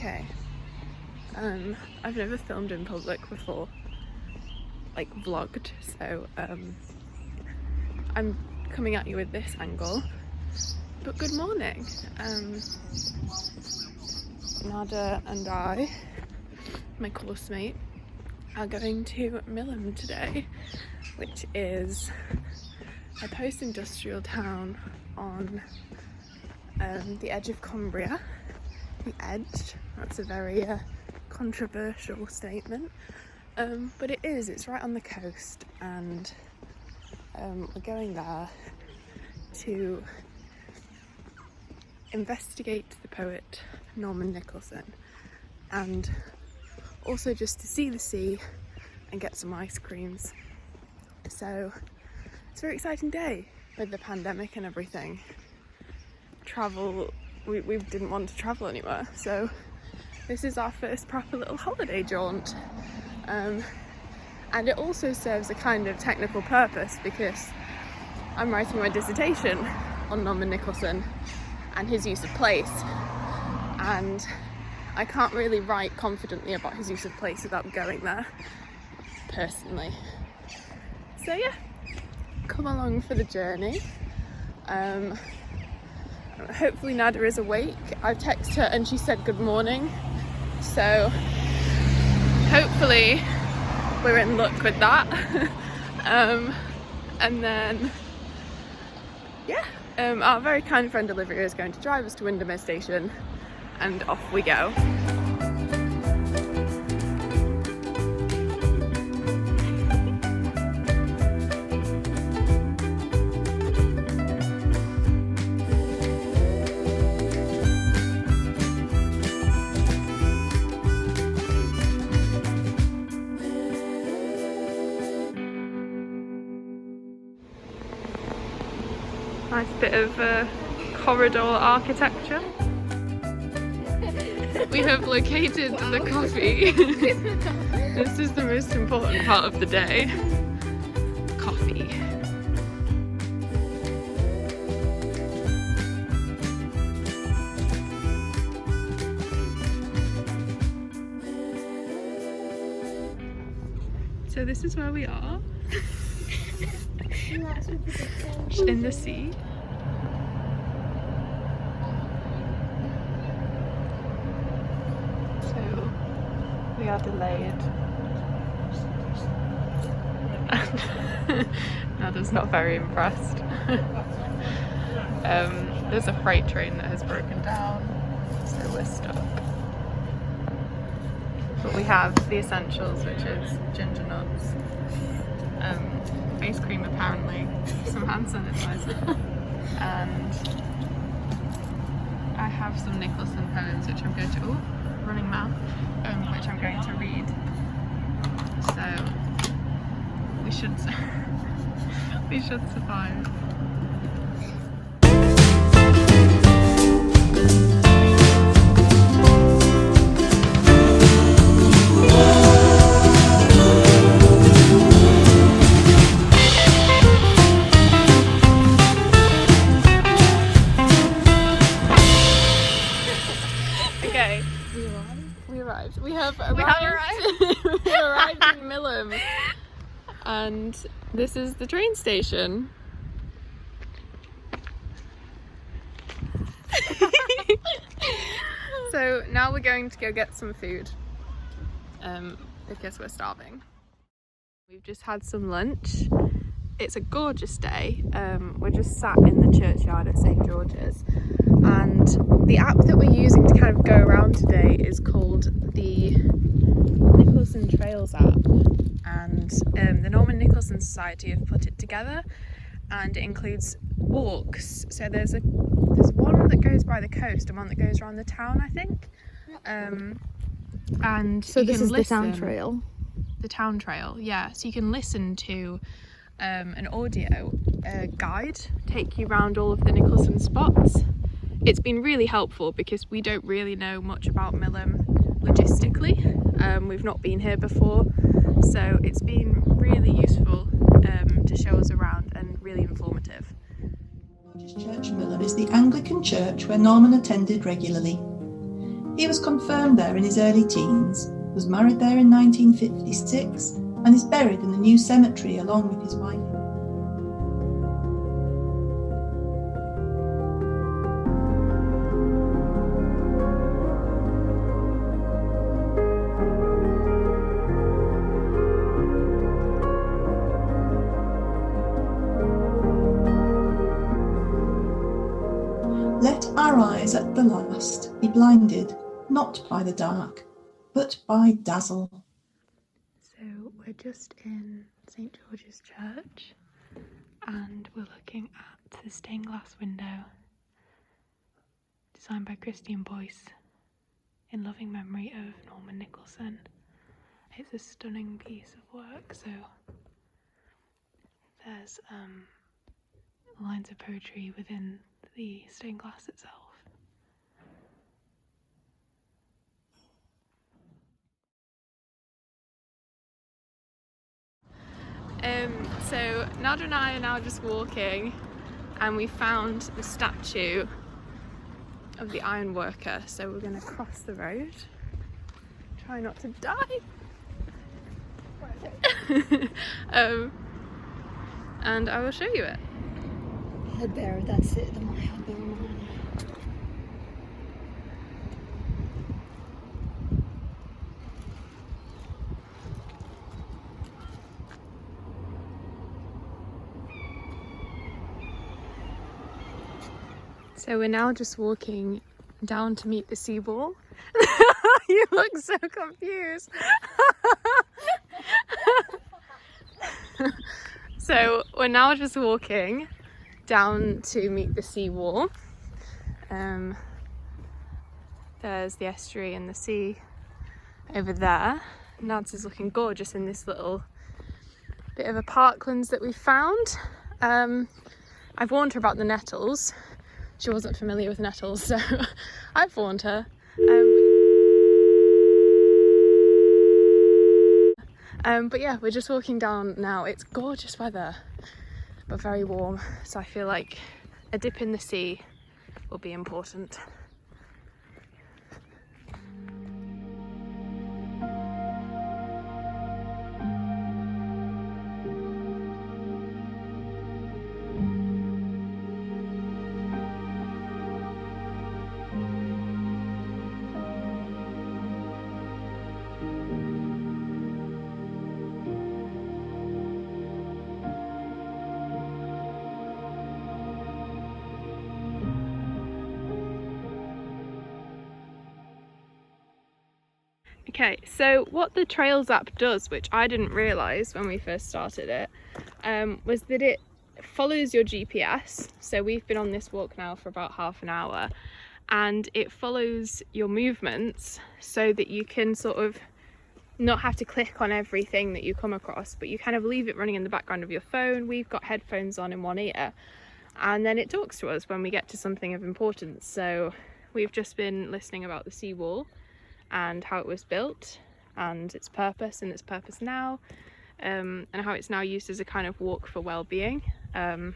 Okay. I've never filmed in public before, like vlogged, so I'm coming at you with this angle. But good morning. Nada and I, my course mate, are going to Millom today, which is a post-industrial town on the edge of Cumbria. The edge, that's a very controversial statement, but it's right on the coast, and we're going there to investigate the poet Norman Nicholson, and also just to see the sea and get some ice creams. So it's a very exciting day with the pandemic and everything. We didn't want to travel anywhere, so this is our first proper little holiday jaunt, and it also serves a kind of technical purpose because I'm writing my dissertation on Norman Nicholson and his use of place, and I can't really write confidently about his use of place without going there personally. So yeah, come along for the journey. Hopefully Nada is awake. I've texted her and she said good morning, so hopefully we're in luck with that. And then yeah, our very kind friend Olivia is going to drive us to Windermere Station, and off we go. Nice bit of corridor architecture. We have located the coffee. This is the most important part of the day. Coffee. So this is where we are. In the sea. So we are delayed. Nada's not very impressed. There's a freight train that has broken down, so we're stuck. But we have the essentials, which is ginger nuts, face cream apparently, some hand sanitizer, and I have some Nicholson poems which I'm going to, running mouth, which I'm going to read. So we should survive. We have arrived in Millom, and this is the train station. So now we're going to go get some food, because we're starving. We've just had some lunch. It's a gorgeous day. We're just sat in the churchyard at St George's, and the app that we're using to kind of go around today is called the Nicholson Trails app, and the Norman Nicholson Society have put it together, and it includes walks. So there's one that goes by the coast and one that goes around the town, I think. And so this is the town trail. The town trail, yeah. So you can listen to an audio guide take you around all of the Nicholson spots. It's been really helpful because we don't really know much about Millom logistically. We've not been here before, so it's been really useful to show us around and really informative. The largest church in Millom is the Anglican church where Norman attended regularly. He was confirmed there in his early teens, was married there in 1956, and is buried in the new cemetery along with his wife. Let our eyes at the last be blinded, not by the dark, but by dazzle. So we're just in St George's Church and we're looking at the stained glass window designed by Christian Boyce in loving memory of Norman Nicholson. It's a stunning piece of work, so there's lines of poetry within the stained glass itself. So Nada and I are now just walking and we found the statue of the iron worker, so we're going to cross the road, try not to die. And I will show you it. There, that's it, the mile. So we're now just walking down to meet the seawall. You look so confused. So we're now just walking down to meet the seawall. There's the estuary and the sea over there. Nads is looking gorgeous in this little bit of a parklands that we found. I've warned her about the nettles. She wasn't familiar with nettles, so I've warned her. But yeah, we're just walking down now. It's gorgeous weather, but very warm, so I feel like a dip in the sea will be important. Okay, so what the Trails app does, which I didn't realise when we first started it, was that it follows your GPS. So we've been on this walk now for about half an hour, and it follows your movements so that you can sort of not have to click on everything that you come across, but you kind of leave it running in the background of your phone. We've got headphones on in one ear, and then it talks to us when we get to something of importance. So we've just been listening about the seawall and how it was built and its purpose now, and how it's now used as a kind of walk for well-being, and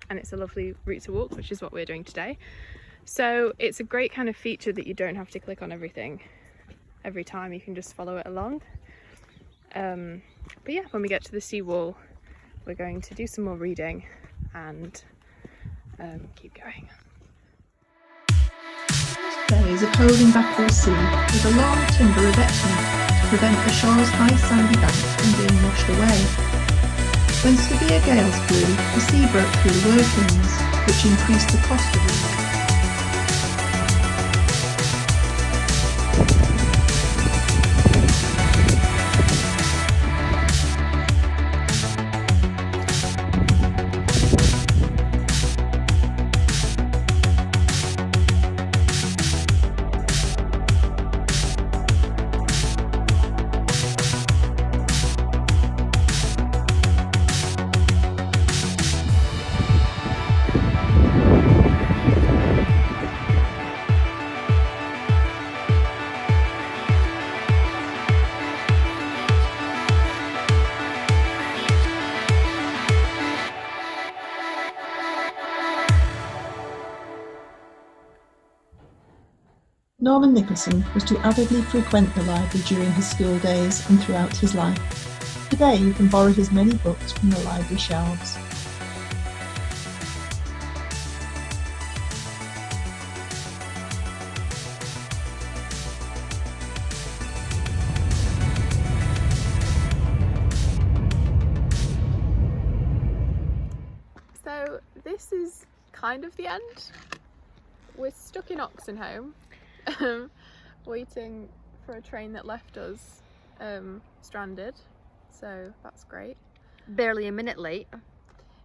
it's a lovely route to walk, which is what we're doing today. So it's a great kind of feature that you don't have to click on everything every time, you can just follow it along. But yeah, when we get to the seawall we're going to do some more reading and keep going. There is a coaling back to the sea with a long timber revetment to prevent the shore's high sandy banks from being washed away. When severe gales blew, the sea broke through the workings, which increased the cost of the work. Norman Nicholson was to avidly frequent the library during his school days and throughout his life. Today you can borrow his many books from the library shelves. So this is kind of the end. We're stuck in Oxenholme, waiting for a train that left us stranded, so that's great. Barely a minute late.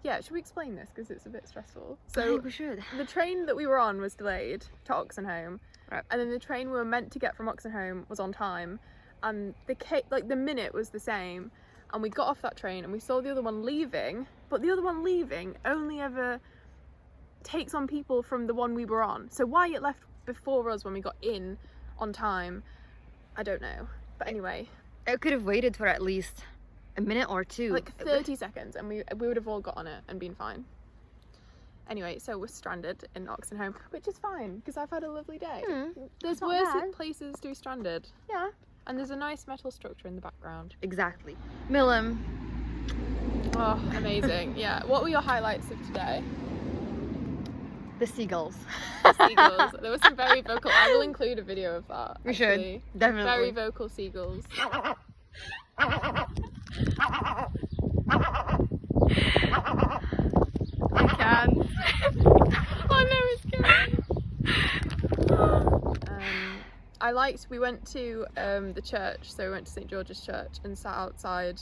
Yeah, should we explain this because it's a bit stressful? I So think we should. the train that we were on was delayed to Oxenholme, Right. and then the train we were meant to get from Oxenholme was on time, and the minute was the same, and we got off that train and we saw the other one leaving, but the other one leaving only ever takes on people from the one we were on. So why it left before us when we got in on time, I don't know. But anyway, I could have waited for at least a minute or two. like 30 seconds, and we would have all got on it and been fine. Anyway, so we're stranded in Oxenholme, which is fine because I've had a lovely day. There's not worse bad. places to be stranded. Yeah. And there's a nice metal structure in the background. Exactly. Millom. Oh, amazing. Yeah. What were your highlights of today? The seagulls. The seagulls. There was some very vocal. I will include a video of that. We actually. should. Definitely. Very vocal seagulls. I can. Oh no, it's going. We went to the church, so we went to St George's Church and sat outside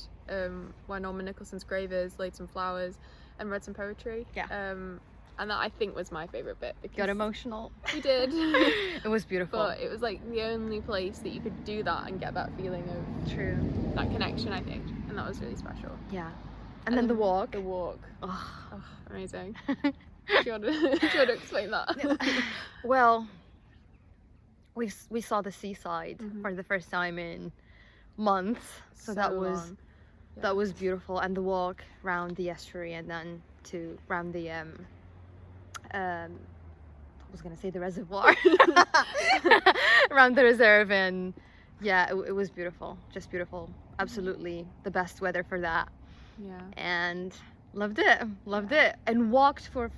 where Norman Nicholson's grave is, laid some flowers and read some poetry. Yeah. And that I think was my favourite bit because Got emotional. we did. It was beautiful. But it was like the only place that you could do that and get that feeling of True. that connection, I think, and that was really special. Yeah. And then the walk. The walk. Oh. Oh, amazing. Do you want to explain that? Well, we saw the seaside Mhm. for the first time in months, so that was long. Yeah. that was beautiful. And the walk around the estuary and then to around the I was gonna say the reservoir, around the reserve, and yeah, it was beautiful, just beautiful. Absolutely the best weather for that. Yeah. And loved it, and walked for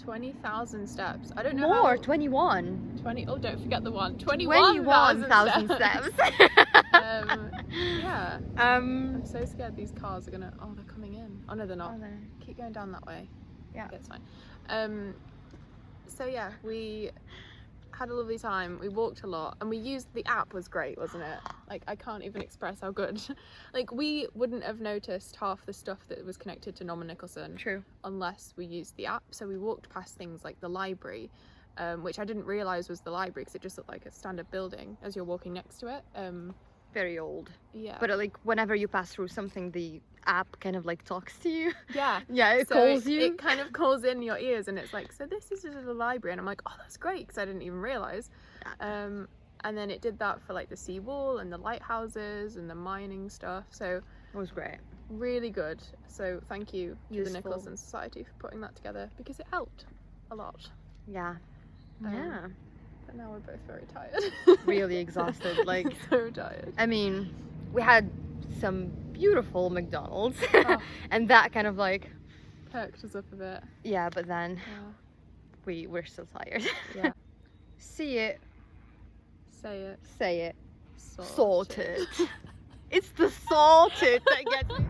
20,000 steps. I don't know more. how. 21. 20. Oh, don't forget the one. 21,000 steps. Yeah. I'm so scared these cars are gonna. Oh, they're coming in. Oh no, they're not. Oh, no. Keep going down that way. Yeah. Okay, it's fine. So yeah, we had a lovely time. We walked a lot, and we used the app. Was great, wasn't it? Like, I can't even express how good. Like, we wouldn't have noticed half the stuff that was connected to Norman Nicholson True. unless we used the app. So we walked past things like the library, which I didn't realise was the library because it just looked like a standard building as you're walking next to it. Very old. Yeah. But like whenever you pass through something, the app kind of like talks to you. Yeah. Yeah, it So calls you. It kind of calls in your ears, and it's like, so this is just a library, and I'm like, oh, that's great, because I didn't even realise. And then it did that for like the seawall and the lighthouses and the mining stuff. So It was great. really good. So thank you to the Useful. Nicholson Society for putting that together because it helped a lot. Yeah. Um, Yeah. But now we're both very tired. Really exhausted. Like, so tired. I mean, we had some beautiful McDonald's, Oh. and that kind of like, Perked us up a bit. yeah. But then Yeah. we're still tired. Yeah. See it. Say it. Say it. Sorted. Salted. It's the salted that gets me.